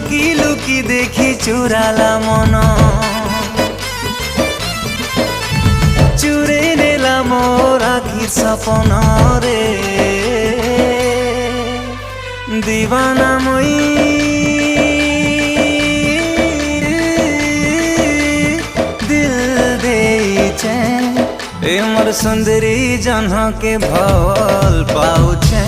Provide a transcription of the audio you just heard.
লুকি লুকি দেখি চুরালা মন চুরে নেলাম ওর আখির সপন রে দিবানা মই दिल देइछे ए मोर सुंदरी जन्ह के भल पाउछे।